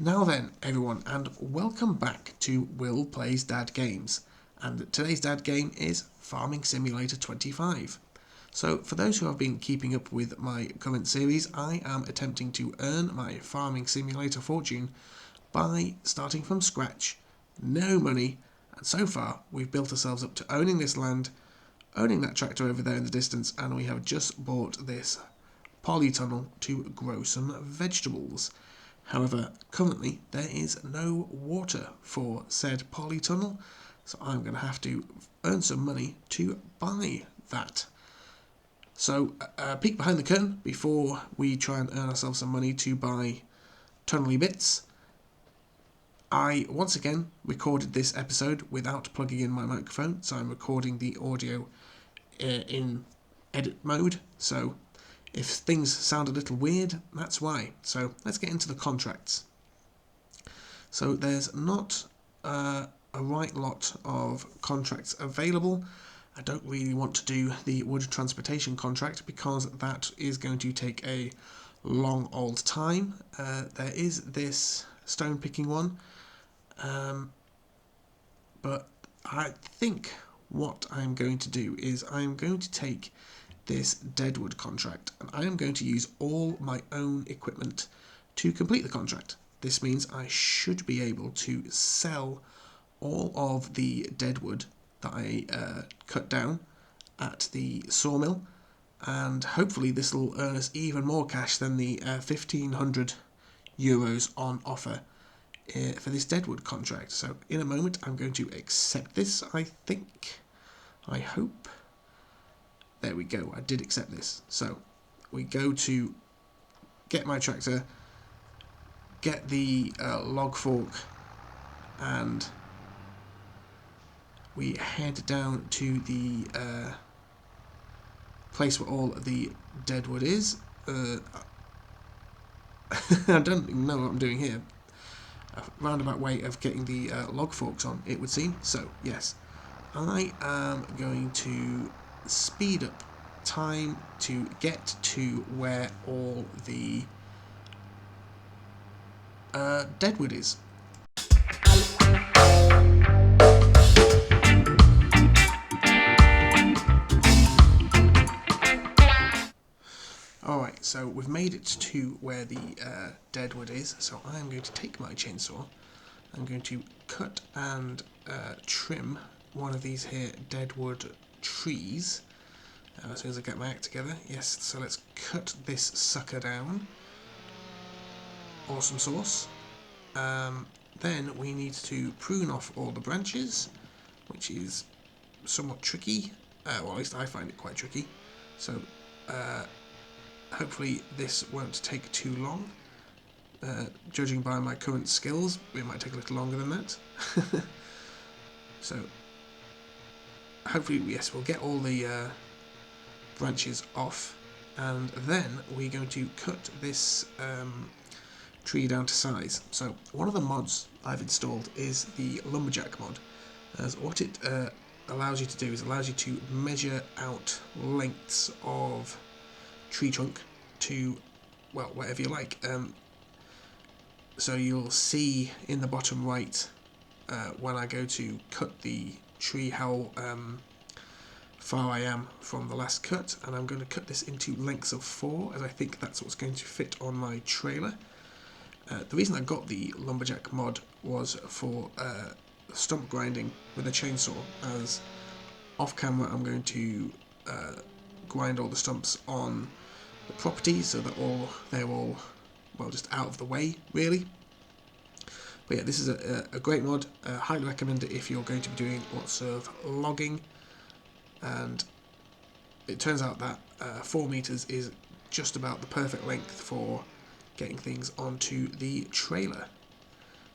Now then, everyone, and welcome back to Will Plays Dad Games. And today's dad game is Farming Simulator 25. So, for those who have been keeping up with my current series, I am attempting to earn my Farming Simulator fortune by starting from scratch, no money, and so far we've built ourselves up to owning this land, owning that tractor over there in the distance, and we have just bought this polytunnel to grow some vegetables. However, currently there is no water for said polytunnel, so I'm going to have to earn some money to buy that. So, a peek behind the curtain before we try and earn ourselves some money to buy tunnely bits. I once again recorded this episode without plugging in my microphone, so I'm recording the audio in edit mode, so if things sound a little weird, that's why. So let's get into the contracts. So there's not a right lot of contracts available. I don't really want to do the wood transportation contract because that is going to take a long old time. There is this stone picking one, but I think what I'm going to do is I'm going to take this Deadwood contract, and I am going to use all my own equipment to complete the contract. This means I should be able to sell all of the Deadwood that I cut down at the sawmill, and hopefully this will earn us even more cash than the €1,500 on offer for this Deadwood contract. So in a moment I'm going to accept this, I hope. There we go, I did accept this. So, we go to get my tractor, get the log fork, and we head down to the place where all the Deadwood is. I don't even know what I'm doing here. A roundabout way of getting the log forks on, it would seem. So, yes, I am going to speed up time to get to where all the Deadwood is. Alright, so we've made it to where the Deadwood is, so I'm going to take my chainsaw. I'm going to cut and trim one of these here Deadwood trees. As soon as I get my act together. Yes, so let's cut this sucker down. Awesome sauce. Then we need to prune off all the branches, which is somewhat tricky. Well, at least I find it quite tricky. So, hopefully this won't take too long. Judging by my current skills, it might take a little longer than that. So, hopefully, yes, we'll get all the branches off, and then we're going to cut this tree down to size. So one of the mods I've installed is the lumberjack mod, as what it allows you to do is allows you to measure out lengths of tree trunk to, well, whatever you like. So you'll see in the bottom right when I go to cut the tree how far I am from the last cut, and I'm going to cut this into lengths of 4, as I think that's what's going to fit on my trailer. The reason I got the lumberjack mod was for stump grinding with a chainsaw, as off camera I'm going to grind all the stumps on the property so that they're all well just out of the way, really. But yeah, this is a great mod. Highly recommend it if you're going to be doing lots of logging. And it turns out that 4 meters is just about the perfect length for getting things onto the trailer.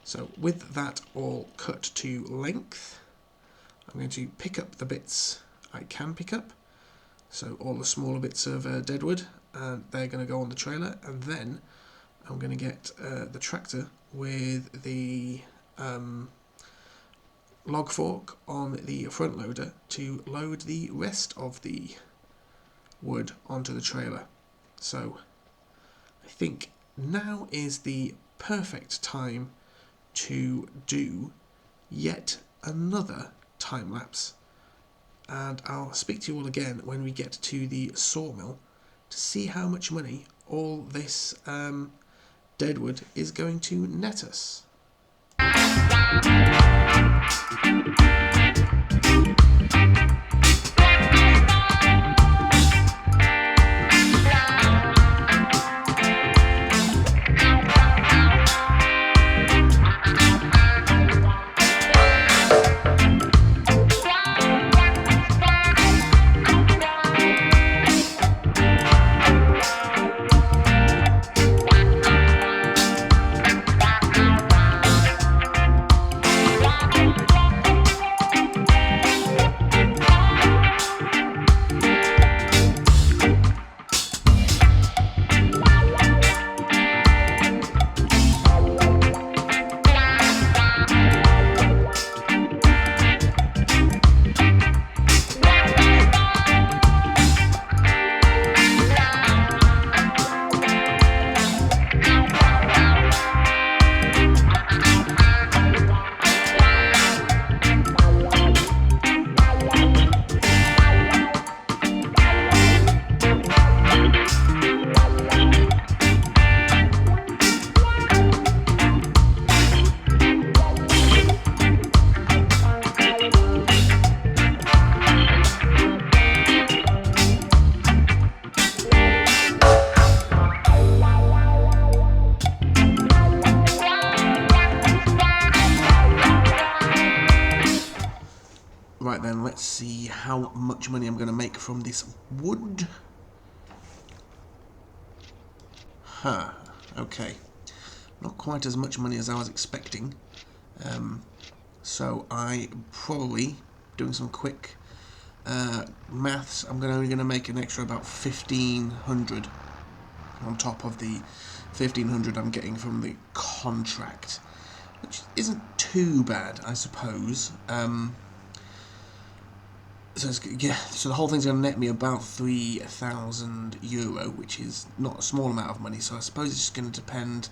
So with that all cut to length, I'm going to pick up the bits I can pick up. So all the smaller bits of Deadwood, and they're going to go on the trailer, and then I'm going to get the tractor with the log fork on the front loader to load the rest of the wood onto the trailer. So I think now is the perfect time to do yet another time lapse, and I'll speak to you all again when we get to the sawmill to see how much money all this Deadwood is going to net us. Right then, let's see how much money I'm going to make from this wood. Okay. Not quite as much money as I was expecting. So I probably, doing some quick maths, I'm only going to make an extra about 1,500 on top of the 1,500 I'm getting from the contract, which isn't too bad, I suppose. So the whole thing's going to net me about €3,000, which is not a small amount of money. So I suppose it's just going to depend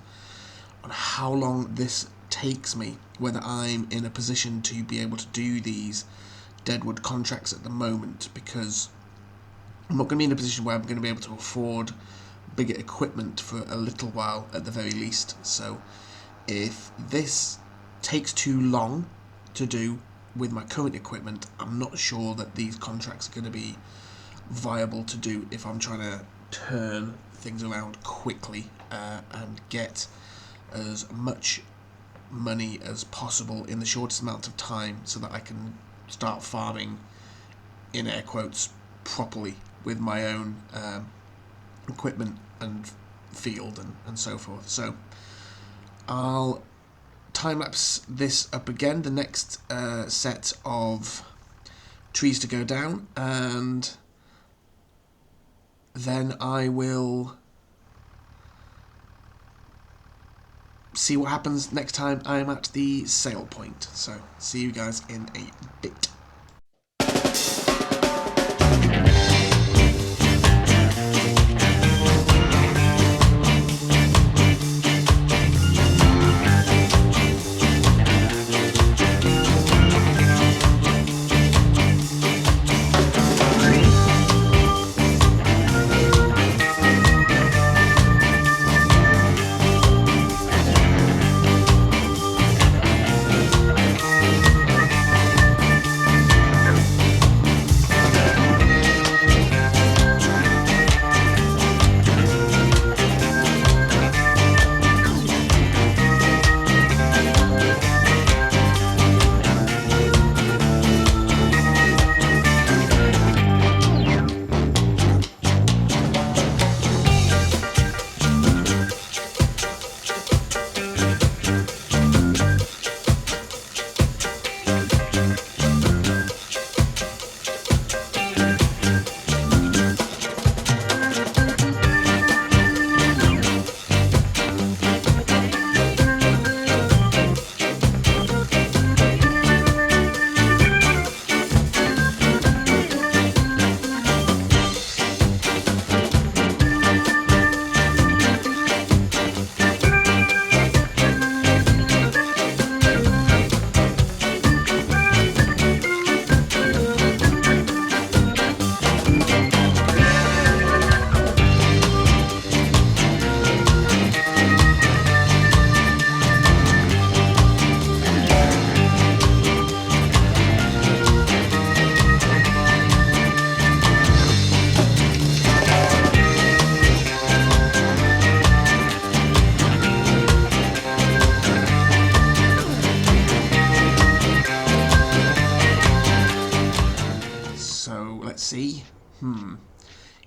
on how long this takes me, whether I'm in a position to be able to do these Deadwood contracts at the moment, because I'm not going to be in a position where I'm going to be able to afford bigger equipment for a little while at the very least. So if this takes too long to do with my current equipment, I'm not sure that these contracts are going to be viable to do if I'm trying to turn things around quickly and get as much money as possible in the shortest amount of time, so that I can start farming, in air quotes, properly with my own equipment and field and so forth. So I'll time-lapse this up again, the next set of trees to go down, and then I will see what happens next time I'm at the sale point. So see you guys in a bit.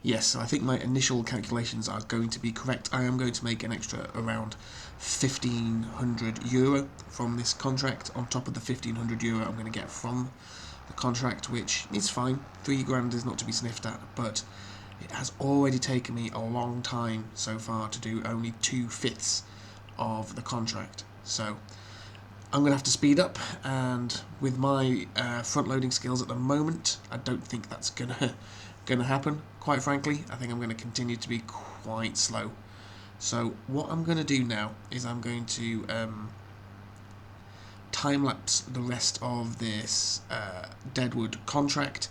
Yes, so I think my initial calculations are going to be correct. I am going to make an extra around €1,500 from this contract, on top of the €1,500 I'm going to get from the contract, which is fine. £3 is not to be sniffed at, but it has already taken me a long time so far to do only 2/5 of the contract. So I'm going to have to speed up, and with my front-loading skills at the moment, I don't think that's going to happen, quite frankly. I think I'm going to continue to be quite slow. So what I'm going to do now is I'm going to time-lapse the rest of this Deadwood contract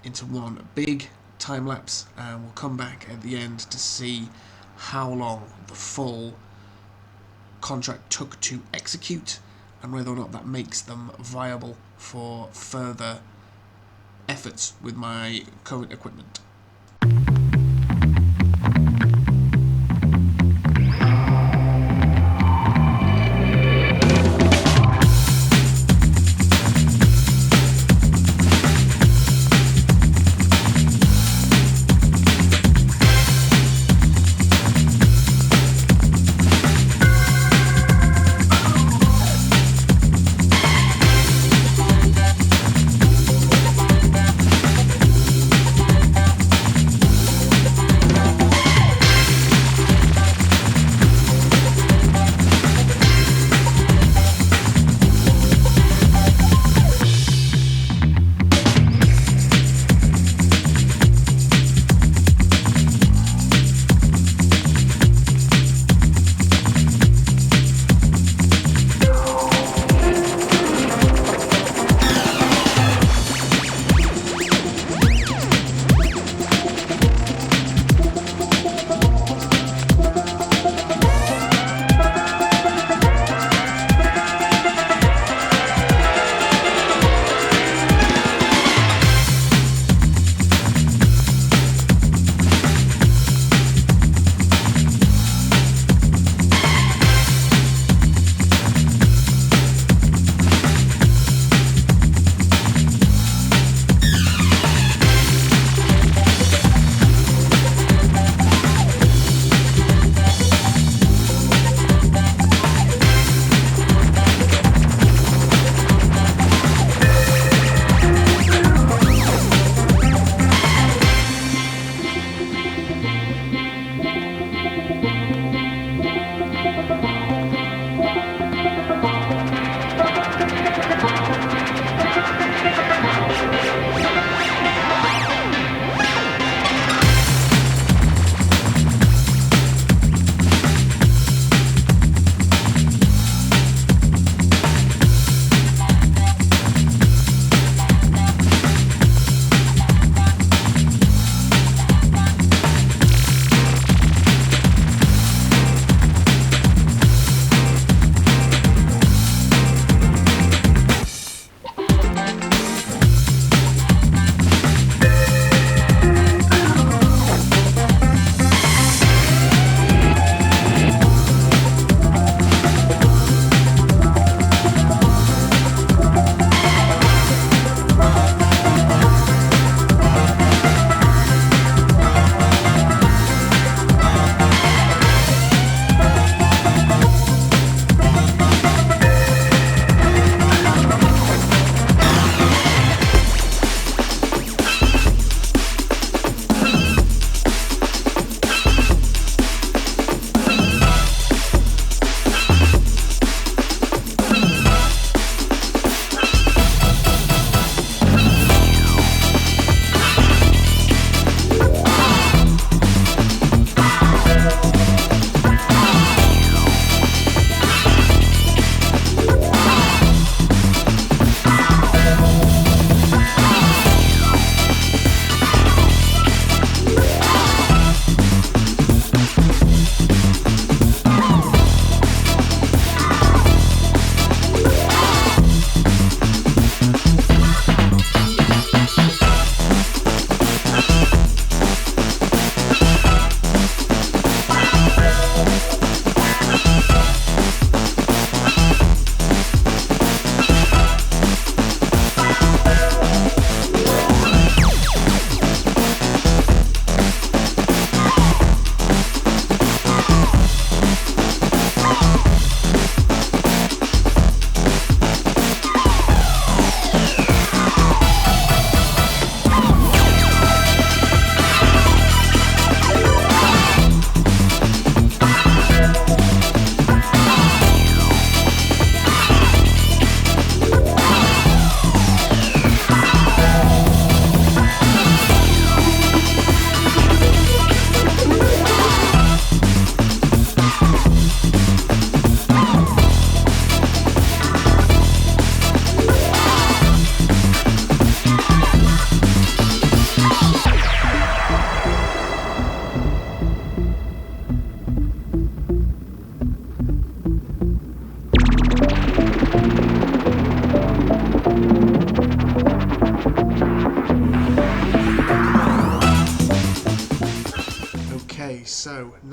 into one big time-lapse, and we'll come back at the end to see how long the full contract took to execute, and whether or not that makes them viable for further efforts with my current equipment.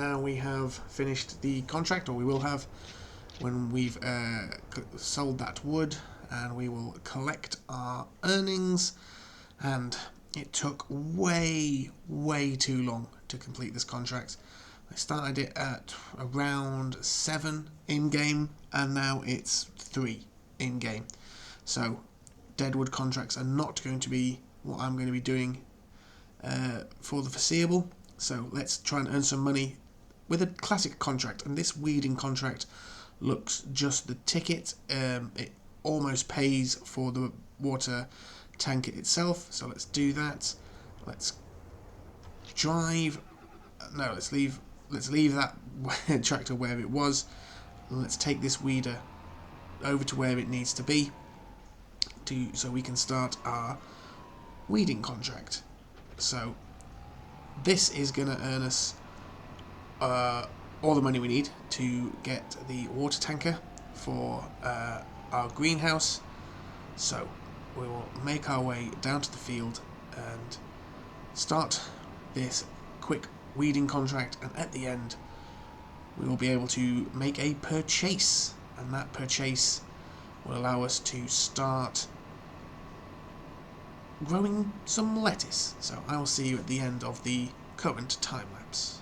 now we have finished the contract, or we will have, when we've sold that wood, and we will collect our earnings. And it took way too long to complete this contract. I started it at around 7 in-game, and now it's 3 in-game. So Deadwood contracts are not going to be what I'm going to be doing for the foreseeable. So let's try and earn some money with a classic contract, and this weeding contract looks just the ticket. It almost pays for the water tanker itself, so let's do that. Let's drive. No, let's leave that tractor where it was. Let's take this weeder over to where it needs to be, so we can start our weeding contract. So this is going to earn us all the money we need to get the water tanker for our greenhouse. So we will make our way down to the field and start this quick weeding contract, and at the end we will be able to make a purchase, and that purchase will allow us to start growing some lettuce. So I will see you at the end of the current time lapse.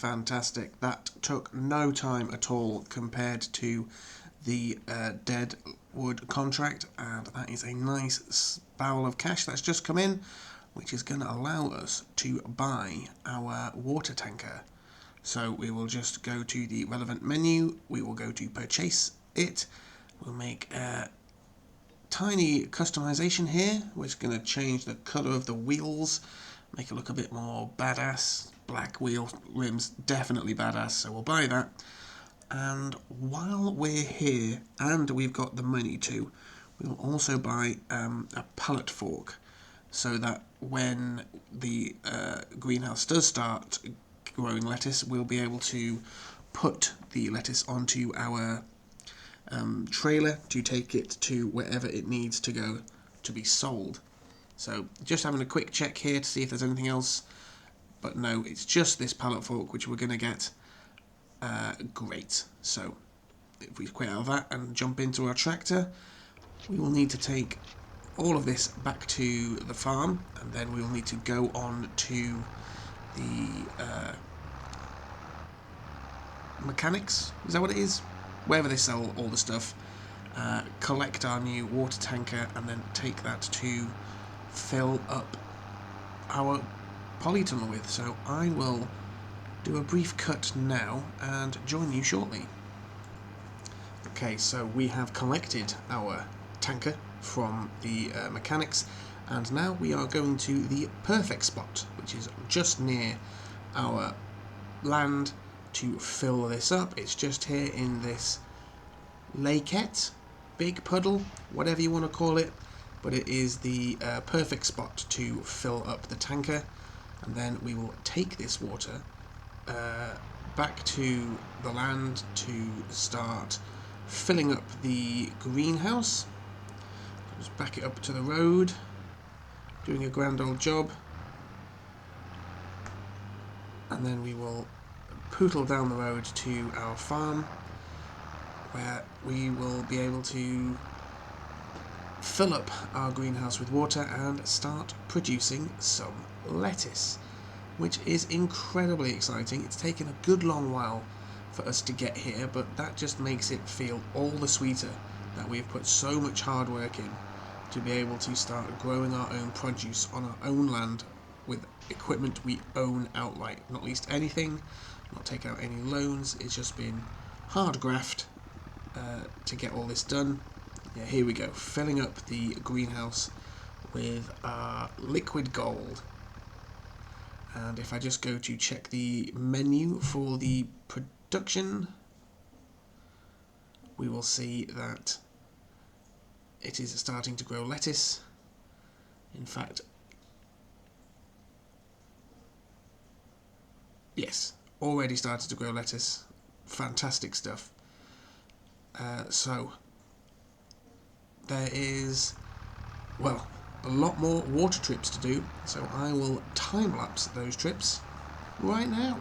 Fantastic. That took no time at all compared to the Deadwood contract, and that is a nice barrel of cash that's just come in, which is going to allow us to buy our water tanker. So we will just go to the relevant menu, we will go to purchase it, we'll make a tiny customization here. We're just going to change the colour of the wheels, make it look a bit more badass. Black wheel rims, definitely badass, so we'll buy that. And while we're here, and we've got the money to, we will also buy a pallet fork, so that when the greenhouse does start growing lettuce, we'll be able to put the lettuce onto our trailer to take it to wherever it needs to go to be sold. So just having a quick check here to see if there's anything else. But no, it's just this pallet fork which we're going to get. Great. So if we quit out of that and jump into our tractor, we will need to take all of this back to the farm, and then we will need to go on to the mechanics. Is that what it is? Wherever they sell all the stuff. Collect our new water tanker and then take that to fill up our polytunnel with. So I will do a brief cut now and join you shortly. Okay, so we have collected our tanker from the mechanics, and now we are going to the perfect spot, which is just near our land, to fill this up. It's just here in this lakeette, big puddle, whatever you want to call it, but it is the perfect spot to fill up the tanker. and then we will take this water back to the land to start filling up the greenhouse. Just back it up to the road, doing a grand old job, and then we will pootle down the road to our farm, where we will be able to fill up our greenhouse with water and start producing some lettuce, which is incredibly exciting. It's taken a good long while for us to get here, but that just makes it feel all the sweeter that we've put so much hard work in to be able to start growing our own produce on our own land with equipment we own outright. Not least anything, not take out any loans. It's just been hard graft to get all this done. Yeah, here we go, filling up the greenhouse with our liquid gold. And if I just go to check the menu for the production, we will see that it is starting to grow lettuce. In fact, yes, already started to grow lettuce. Fantastic stuff. So there is, well, a lot more water trips to do, so I will time-lapse those trips right now.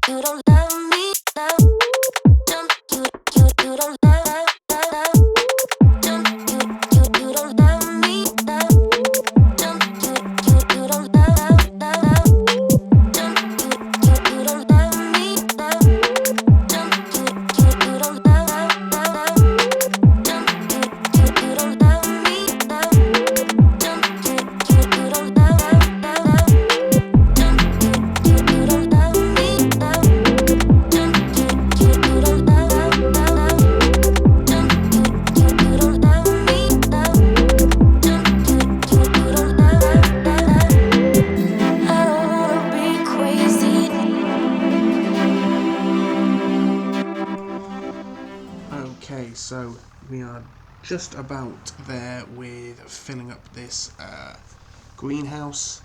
You don't love me, you don't love, you don't love me, you don't love, you don't love me, you don't Okay, so we are just about there with filling up this greenhouse.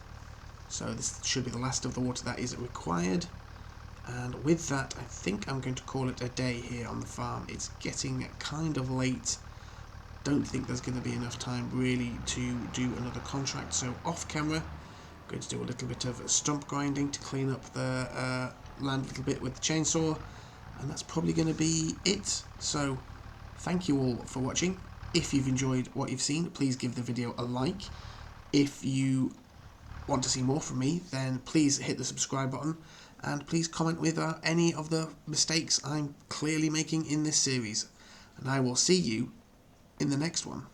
So this should be the last of the water that is required. And with that, I think I'm going to call it a day here on the farm. It's getting kind of late. Don't think there's going to be enough time really to do another contract. So off camera, I'm going to do a little bit of stump grinding to clean up the land a little bit with the chainsaw. And that's probably going to be it. So thank you all for watching. If you've enjoyed what you've seen, please give the video a like. If you want to see more from me, then please hit the subscribe button, and please comment with any of the mistakes I'm clearly making in this series. And I will see you in the next one.